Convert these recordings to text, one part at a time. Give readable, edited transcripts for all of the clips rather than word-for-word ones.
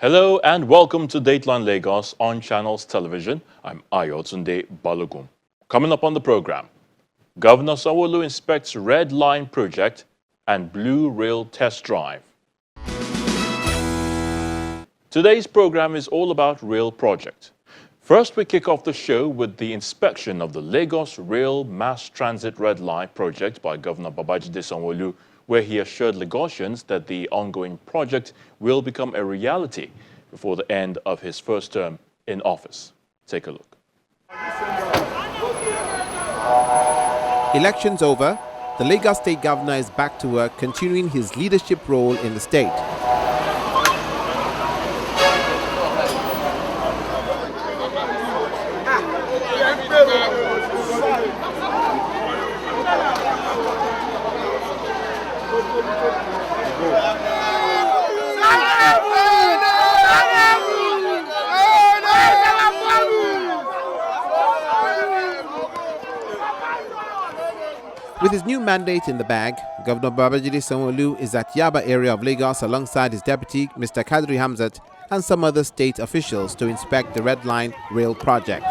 Hello and welcome to Dateline Lagos on Channels Television. I'm Ayotunde Balogun. Coming up on the program, Governor Sanwo Olu inspects Redline project and Blue Rail test drive. Today's program is all about rail project. First, we kick off the show with the inspection of the Lagos Rail Mass Transit Red Line project by Governor Babajide Sanwo-Olu, where he assured Lagosians that the ongoing project will become a reality before the end of his first term in office. Take a look. Elections over, the Lagos State Governor is back to work, continuing his leadership role in the state. With his new mandate in the bag, Governor Babajide Sanwo-Olu is at Yaba area of Lagos alongside his deputy, Mr. Kadri Hamzat, and some other state officials to inspect the Red Line rail project.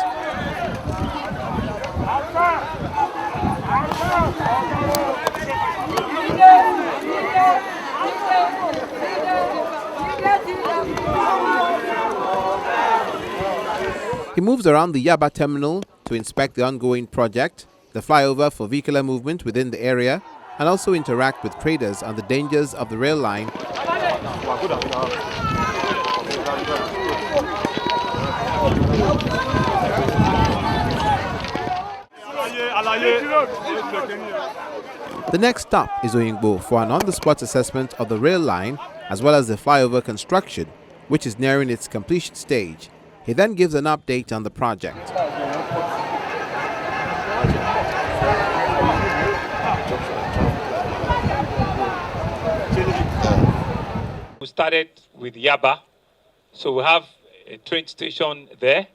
He moves around the Yaba terminal to inspect the ongoing project, the flyover for vehicular movement within the area, and also interact with traders on the dangers of the rail line. The next stop is Oyingbo for an on-the-spot assessment of the rail line as well as the flyover construction, which is nearing its completion stage. He then gives an update on the project. We started with Yaba, so we have a train station there,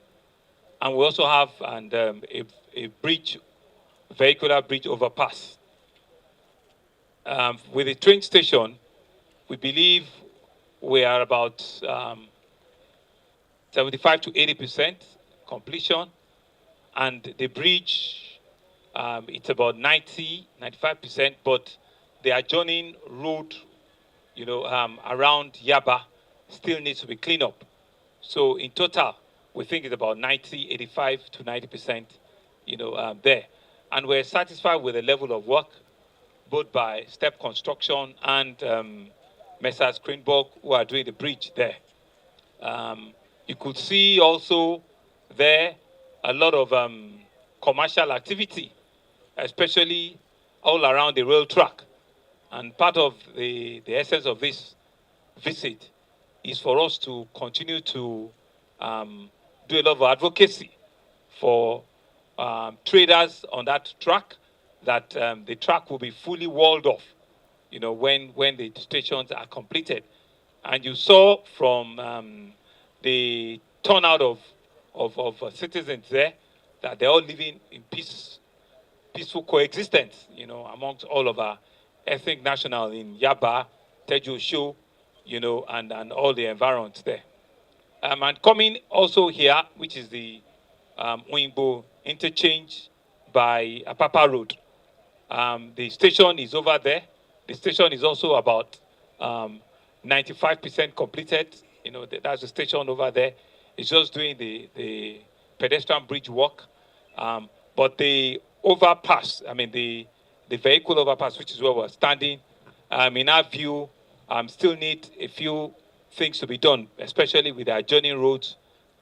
and we also have a bridge, vehicular bridge overpass. With the train station, we believe we are about 75 to 80% completion, and the bridge, it's about 95%, but the adjoining road, around Yaba still needs to be cleaned up. So in total, we think it's about 85 to 90%, there. And we're satisfied with the level of work, both by Step Construction and Messrs. Greenberg, who are doing the bridge there. You could see also there a lot of commercial activity, especially all around the rail track. And part of the essence of this visit is for us to continue to do a lot of advocacy for traders on that track, that the track will be fully walled off, when the stations are completed. And you saw from the turnout of citizens there that they're all living in peaceful coexistence, amongst all of our ethnic national in Yaba, Teju, and all the environs there. And coming also here, which is the Oyingbo interchange by Apapa Road. The station is over there. The station is also about 95% completed. That's the station over there. It's just doing the pedestrian bridge work. But the overpass, the vehicle overpass, which is where we're standing, in our view, still need a few things to be done, especially with the adjoining roads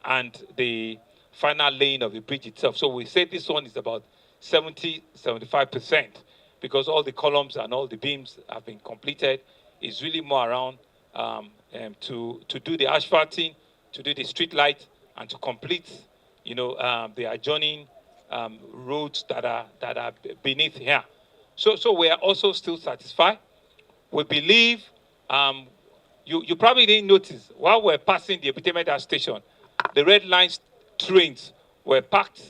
and the final laying of the bridge itself. So we say this one is about 75%, because all the columns and all the beams have been completed. It's really more around to do the asphalting, to do the street light, and to complete, the adjoining roads that are beneath here. So we are also still satisfied. We believe, you probably didn't notice, while we're passing the Epitemeda station, the Red Line trains were parked,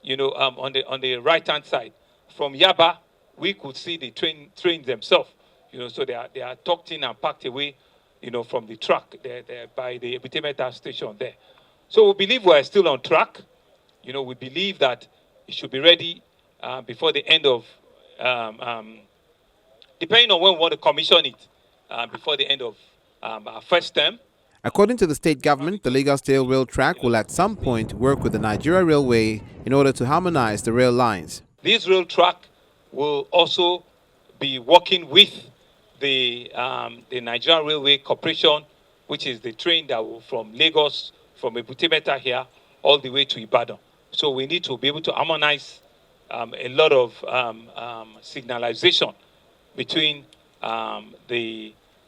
on the right-hand side. From Yaba, we could see the trains themselves, so they are tucked in and packed away from the track there by the Ebute station there. So we believe we're still on track. We believe that it should be ready before the end of, depending on when we want to commission it, before the end of our first term. According to the state government, the Lagos Steel Rail Track will at some point work with the Nigeria Railway in order to harmonize the rail lines. This rail track will also be working with the Nigeria Railway Corporation, which is the train that will from Lagos, from Ebute here, all the way to Ibadan. So we need to be able to harmonize a lot of signalization between our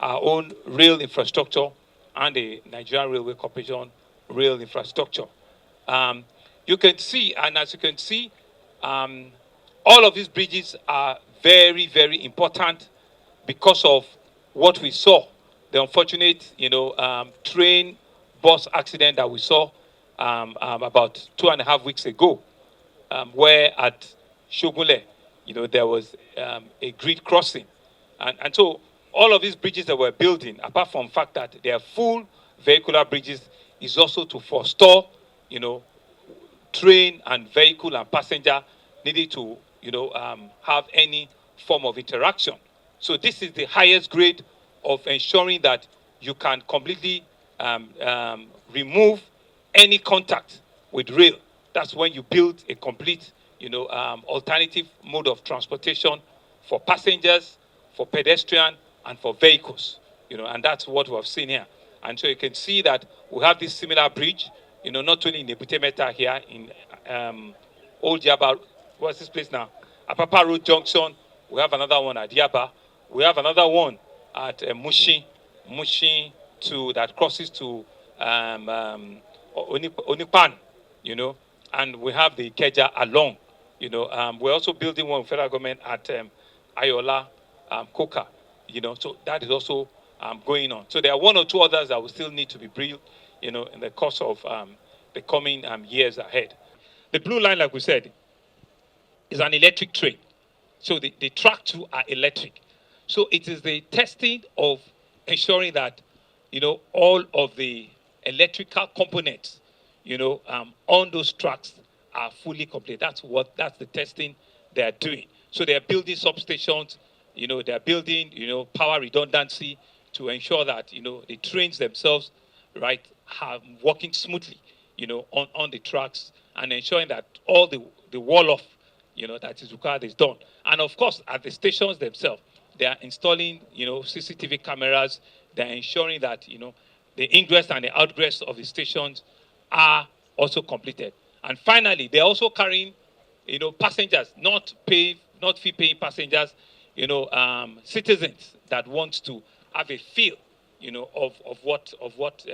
own rail infrastructure and the Nigeria Railway Corporation rail infrastructure. You can see, and as you can see, all of these bridges are very, very important because of what we saw, the unfortunate, train bus accident that we saw about 2.5 weeks ago, where at Shogunle, there was a grid crossing. And so all of these bridges that we're building, apart from the fact that they are full vehicular bridges, is also to forestall, train and vehicle and passenger needed to, have any form of interaction. So this is the highest grade of ensuring that you can completely remove any contact with rail. That's when you build a complete, alternative mode of transportation for passengers, for pedestrian, and for vehicles. And that's what we have seen here. And so you can see that we have this similar bridge, not only in Ebute here, in Old Yaba, what's this place now? Apapa Road Junction. We have another one at Yaba. We have another one at Mushin that crosses to Onipan, and we have the Ikeja along, we're also building one with federal government at Ayola, Koka, so that is also going on. So there are one or two others that will still need to be built, in the course of the coming years ahead. The blue line, like we said, is an electric train. So the track too are electric. So it is the testing of ensuring that, all of the electrical components, on those tracks are fully complete. That's the testing they are doing. So they are building substations, they are building, power redundancy to ensure that, the trains themselves, right, are working smoothly, on the tracks, and ensuring that all the wall off, that is required is done. And of course, at the stations themselves, they are installing, CCTV cameras. They are ensuring that, the ingress and the outgress of the stations are also completed. And finally, they're also carrying, passengers, not fee-paying passengers, citizens that want to have a feel, of what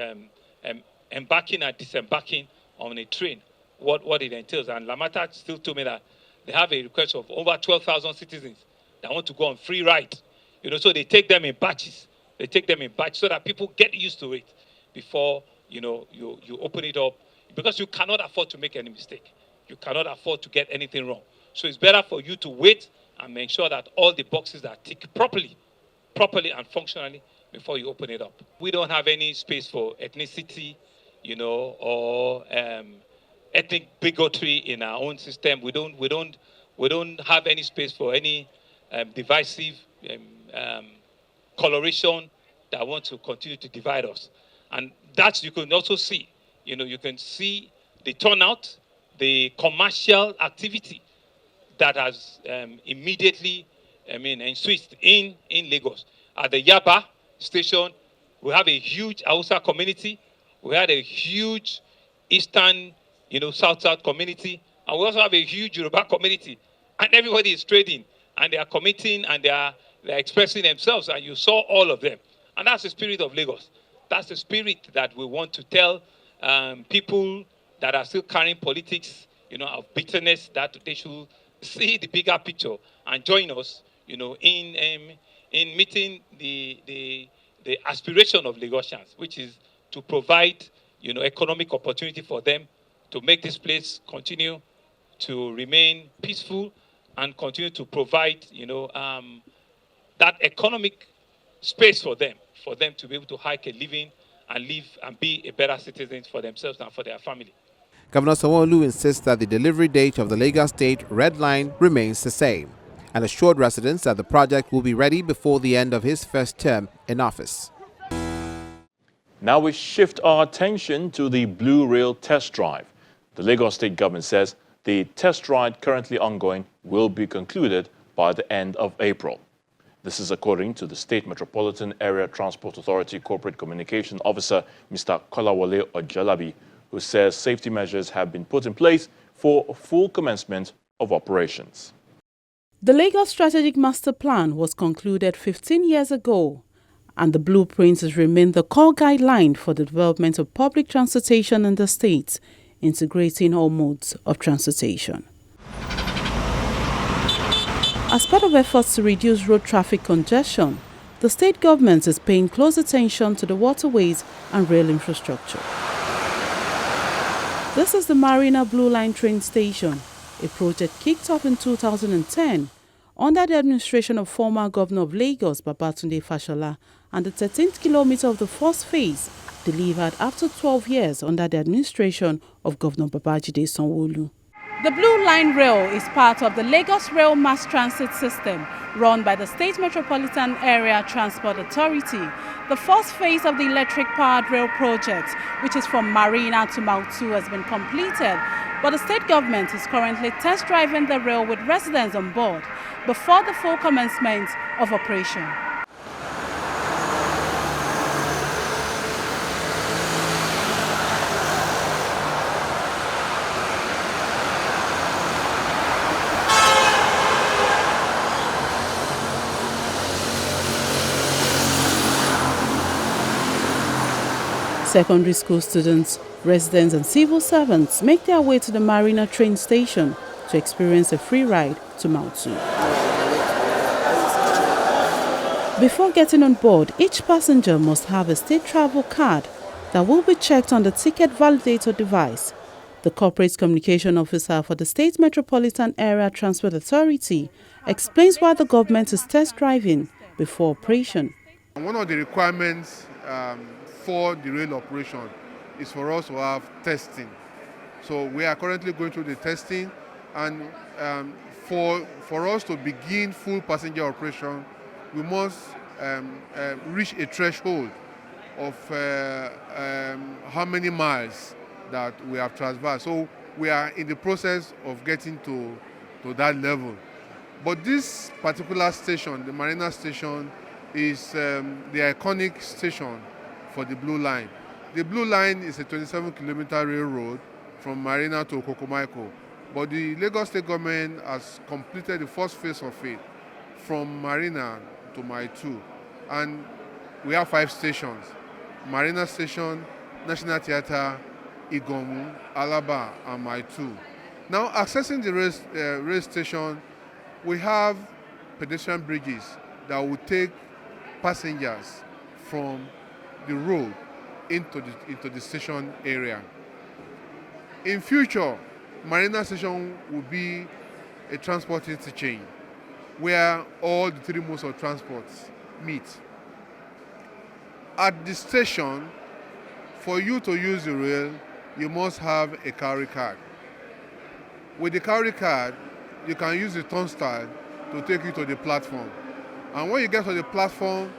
embarking and disembarking on a train, what it entails. And Lamata still told me that they have a request of over 12,000 citizens that want to go on free ride. So they take them in batches. They take them in batches so that people get used to it before, you open it up. Because you cannot afford to make any mistake. You cannot afford to get anything wrong. So it's better for you to wait and make sure that all the boxes are ticked properly and functionally before you open it up. We don't have any space for ethnicity, or ethnic bigotry in our own system. We don't have any space for any divisive coloration that want to continue to divide us. And that you can also see. You can see the turnout, the commercial activity that has immediately, ensued in Lagos. At the Yaba station, we have a huge Hausa community. We had a huge Eastern, South-South community. And we also have a huge Yoruba community. And everybody is trading. And they are committing and they're expressing themselves. And you saw all of them. And that's the spirit of Lagos. That's the spirit that we want to tell people that are still carrying politics, of bitterness, that they should see the bigger picture and join us, in meeting the aspiration of Lagosians, which is to provide, economic opportunity for them to make this place continue to remain peaceful and continue to provide, that economic space for them. for them to be able to hike a living and live and be a better citizen for themselves and for their family. Governor Sanwo Olu insists that the delivery date of the Lagos State Redline remains the same and assured residents that the project will be ready before the end of his first term in office. Now we shift our attention to the Blue Rail test drive. The Lagos State government says the test ride currently ongoing will be concluded by the end of April. This is according to the State Metropolitan Area Transport Authority Corporate Communication Officer, Mr. Kolawole Ojalabi, who says safety measures have been put in place for a full commencement of operations. The Lagos Strategic Master Plan was concluded 15 years ago, and the blueprint has remained the core guideline for the development of public transportation in the state, integrating all modes of transportation. As part of efforts to reduce road traffic congestion, the state government is paying close attention to the waterways and rail infrastructure. This is the Marina Blue Line train station, a project kicked off in 2010 under the administration of former Governor of Lagos, Babatunde Fashola, and the 13th kilometer of the first phase delivered after 12 years under the administration of Governor Babajide Sanwo Olu. The Blue Line Rail is part of the Lagos Rail Mass Transit System run by the State Metropolitan Area Transport Authority. The first phase of the electric-powered rail project, which is from Marina to Mautu, has been completed, but the state government is currently test driving the rail with residents on board before the full commencement of operation. Secondary school students, residents and civil servants make their way to the Marina train station to experience a free ride to Mautu. Before getting on board, each passenger must have a state travel card that will be checked on the ticket validator device. The corporate communication officer for the State Metropolitan Area Transport Authority explains why the government is test driving before operation. One of the requirements for the rail operation is for us to have testing. So we are currently going through the testing, and for us to begin full passenger operation, we must reach a threshold of how many miles that we have traversed. So we are in the process of getting to that level. But this particular station, the Marina Station, is the iconic station for the Blue Line. The Blue Line is a 27-kilometer railroad from Marina to Okokomaiko, but the Lagos State government has completed the first phase of it from Marina to Maitu, and we have 5 stations: Marina Station, National Theatre, Igomu, Alaba, and Maitu. Now, accessing the rail station, we have pedestrian bridges that will take passengers from the road into the station area. In future, Marina Station will be a transport interchange where all the 3 modes of transport meet. At the station, for you to use the rail, you must have a carry card. With the carry card, you can use the turnstile to take you to the platform. And when you get to the platform,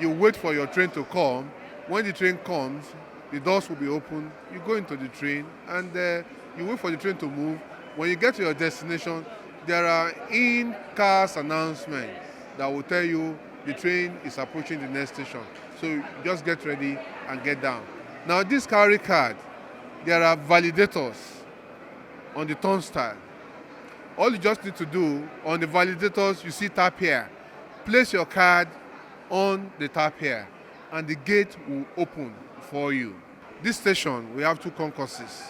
you wait for your train to come. When the train comes, the doors will be open. You go into the train and you wait for the train to move. When you get to your destination, there are in-cars announcements that will tell you the train is approaching the next station. So you just get ready and get down. Now, this carry card, there are validators on the turnstile. All you just need to do on the validators, you see tap here. Place your card on the tap here, and the gate will open for you. This station, we have 2 concourses,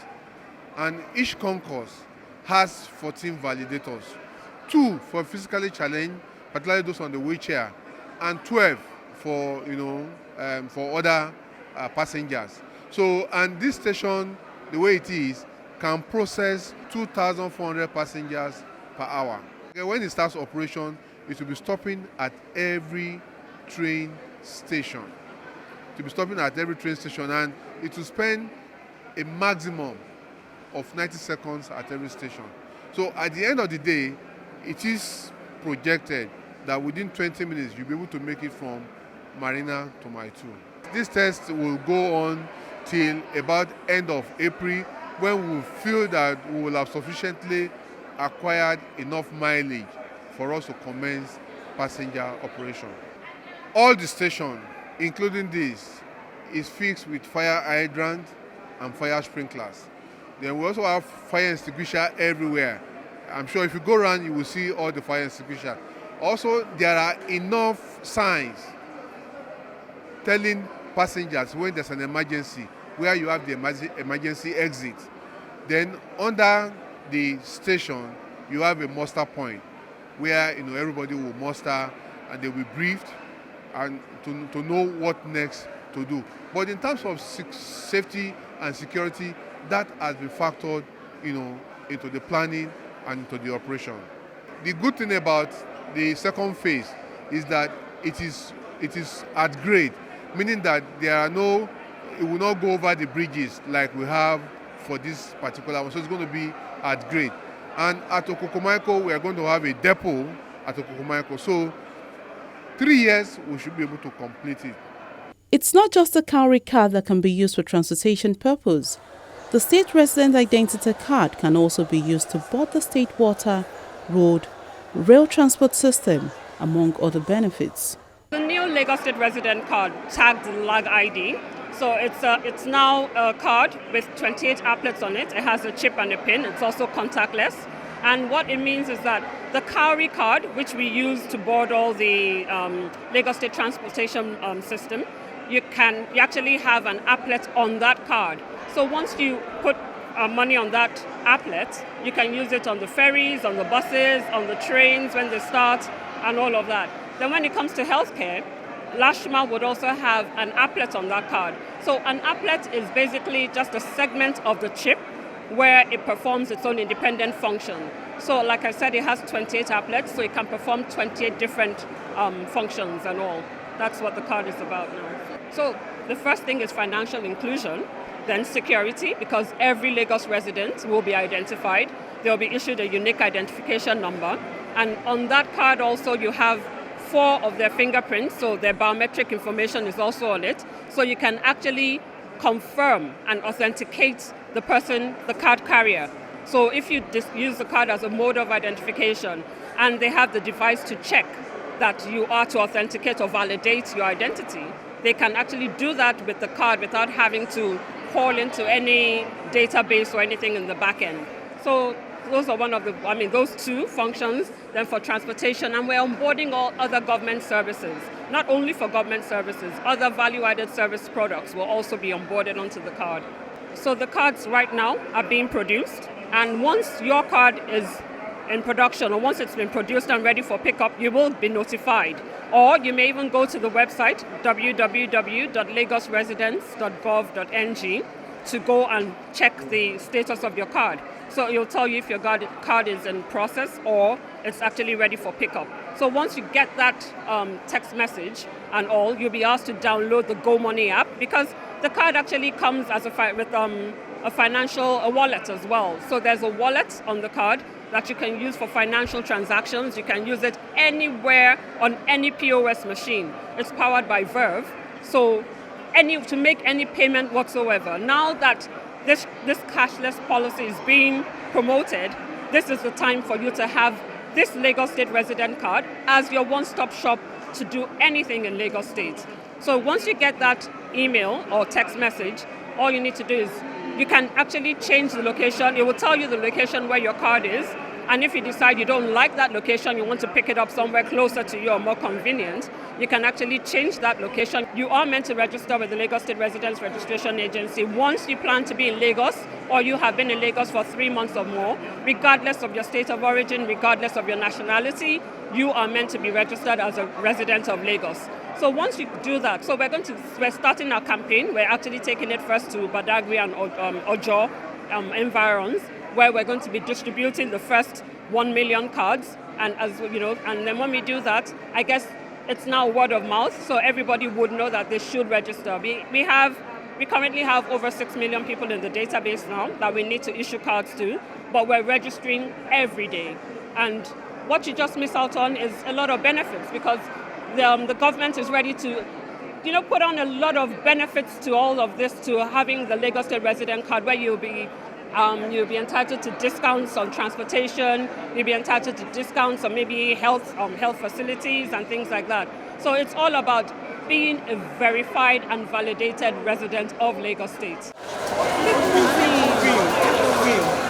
and each concourse has 14 validators, 2 for physically challenged, particularly those on the wheelchair, and 12 for for other passengers. So, and this station, the way it is, can process 2,400 passengers per hour. When it starts operation, it will be stopping at every train station, to be stopping at every train station, and it will spend a maximum of 90 seconds at every station. So at the end of the day, it is projected that within 20 minutes you'll be able to make it from Marina to Mile 2. This test will go on till about end of April, when we feel that we will have sufficiently acquired enough mileage for us to commence passenger operation. All the stations, including this, is fixed with fire hydrant and fire sprinklers. Then we also have fire extinguisher everywhere. I'm sure if you go around, you will see all the fire extinguisher. Also, there are enough signs telling passengers when there's an emergency, where you have the emergency exit. Then under the station, you have a muster point where everybody will muster and they will be briefed and to know what next to do. But in terms of safety and security, that has been factored into the planning and into the operation. The good thing about the second phase is that it is at grade, meaning that it will not go over the bridges like we have for this particular one. So it's going to be at grade. And at Okokomaiko, we are going to have a depot at Okokomaiko. So 3 years, we should be able to complete it. It's not just a cowrie card that can be used for transportation purpose. The state resident identity card can also be used to board the state water, road, rail transport system, among other benefits. The new Lagos State resident card tagged LAG ID. So it's now a card with 28 applets on it. It has a chip and a pin. It's also contactless. And what it means is that the cowrie card, which we use to board all the Lagos State transportation system, you actually have an applet on that card. So once you put money on that applet, you can use it on the ferries, on the buses, on the trains when they start, and all of that. Then when it comes to healthcare, Lashma would also have an applet on that card. So an applet is basically just a segment of the chip where it performs its own independent function. So like I said, it has 28 applets, so it can perform 28 different functions and all. That's what the card is about now. So the first thing is financial inclusion, then security, because every Lagos resident will be identified. They'll be issued a unique identification number. And on that card also you have 4 of their fingerprints, so their biometric information is also on it. So you can actually confirm and authenticate the person, the card carrier. So if you use the card as a mode of identification and they have the device to check that you are to authenticate or validate your identity, they can actually do that with the card without having to call into any database or anything in the back end. So those are those 2 functions. Then for transportation, and we're onboarding all other government services, not only for government services, other value-added service products will also be onboarded onto the card. So the cards right now are being produced, and once your card is in production, or once it's been produced and ready for pickup, you will be notified. Or you may even go to the website www.lagosresidents.gov.ng to go and check the status of your card. So it'll tell you if your card is in process or it's actually ready for pickup. So once you get that text message and all, you'll be asked to download the Go Money app, because the card actually comes as with a financial wallet as well. So there's a wallet on the card that you can use for financial transactions. You can use it anywhere on any POS machine. It's powered by Verve. So to make any payment whatsoever. Now that this cashless policy is being promoted, this is the time for you to have this Lagos State resident card as your one-stop shop to do anything in Lagos State. So once you get that email or text message, all you need to do is you can actually change the location. It will tell you the location where your card is. And if you decide you don't like that location, you want to pick it up somewhere closer to you or more convenient, you can actually change that location. You are meant to register with the Lagos State Residents Registration Agency once you plan to be in Lagos or you have been in Lagos for 3 months or more. Regardless of your state of origin, regardless of your nationality, you are meant to be registered as a resident of Lagos. So once you do that, so we're starting our campaign. We're actually taking it first to Badagry and Ojo environs, where we're going to be distributing the first 1 million cards. And and then when we do that, I guess it's now word of mouth, so everybody would know that they should register. We currently have over 6 million people in the database now that we need to issue cards to, but we're registering every day. And what you just miss out on is a lot of benefits, because the government is ready to put on a lot of benefits to all of this, to having the Lagos State resident card, where you'll be entitled to discounts on transportation, you'll be entitled to discounts on maybe health facilities and things like that. So it's all about being a verified and validated resident of Lagos State.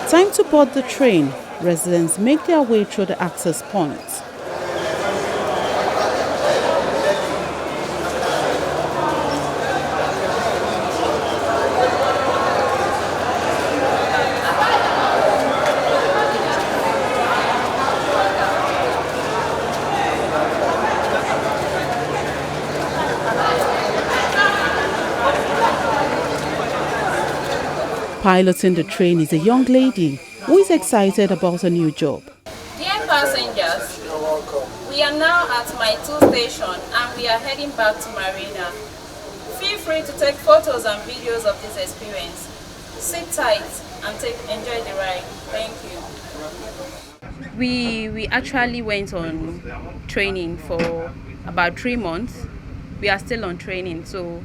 Time to board the train. Residents make their way through the access points. Piloting the train is a young lady who is excited about a new job. Dear passengers, we are now at my 2 station and we are heading back to Marina. Feel free to take photos and videos of this experience. Sit tight and enjoy the ride. Thank you. We actually went on training for about 3 months. We are still on training, so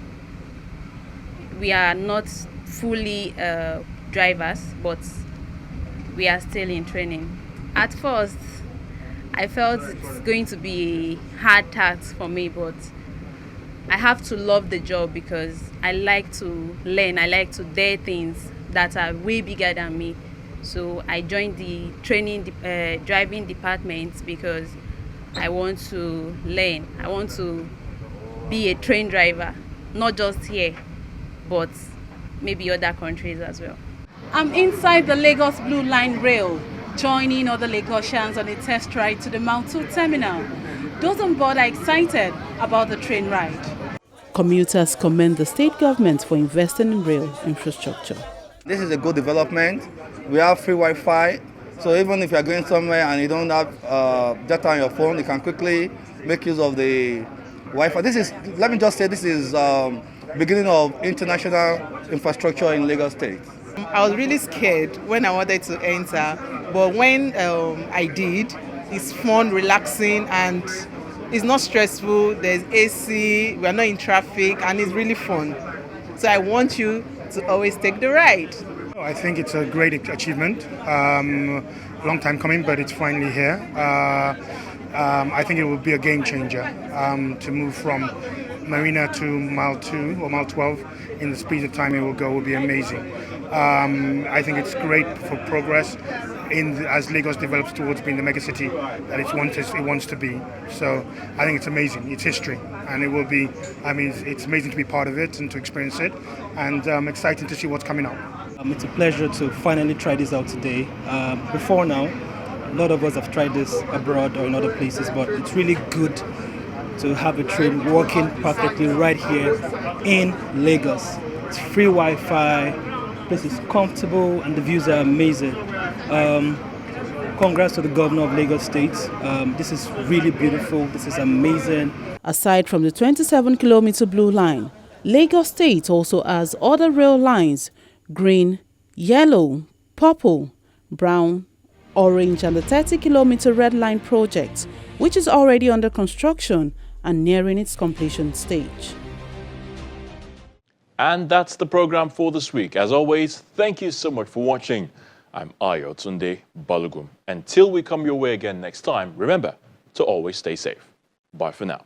we are not fully drivers, but we are still in training. At first, I felt it's going to be a hard task for me, but I have to love the job because I like to learn. I like to dare things that are way bigger than me. So I joined the training driving department because I want to learn. I want to be a train driver, not just here, but maybe other countries as well. I'm inside the Lagos Blue Line rail, joining other Lagosians on a test ride to the Mount 2 terminal. Those on board are excited about the train ride. Commuters commend the state government for investing in rail infrastructure. This is a good development. We have free Wi-Fi, so even if you are going somewhere and you don't have data on your phone, you can quickly make use of the Wi-Fi. Let me just say, this is beginning of international infrastructure in Lagos State. I was really scared when I wanted to enter, but when I did, it's fun, relaxing, and it's not stressful. There's AC, we're not in traffic, and it's really fun. So I want you to always take the ride. I think it's a great achievement. Long time coming, but it's finally here. I think it will be a game changer to move from Marina to mile 2 or mile 12 in the speed of time it will go will be amazing. I think it's great for progress as Lagos develops towards being the megacity that it wants to be. So I think it's amazing. It's history, and it will be. I mean, it's amazing to be part of it and to experience it, and exciting to see what's coming up. It's a pleasure to finally try this out today. Before now, a lot of us have tried this abroad or in other places, but it's really good to have a train working perfectly right here in Lagos. It's free Wi-Fi, the place is comfortable, and the views are amazing. Congrats to the governor of Lagos State. This is really beautiful. This is amazing. Aside from the 27-kilometer Blue Line, Lagos State also has other rail lines: green, yellow, purple, brown, orange, and the 30-kilometer Redline project, which is already under construction and nearing its completion stage. And that's the program for this week. As always, thank you so much for watching. I'm Ayotunde Balugum. Until we come your way again next time, remember to always stay safe. Bye for now.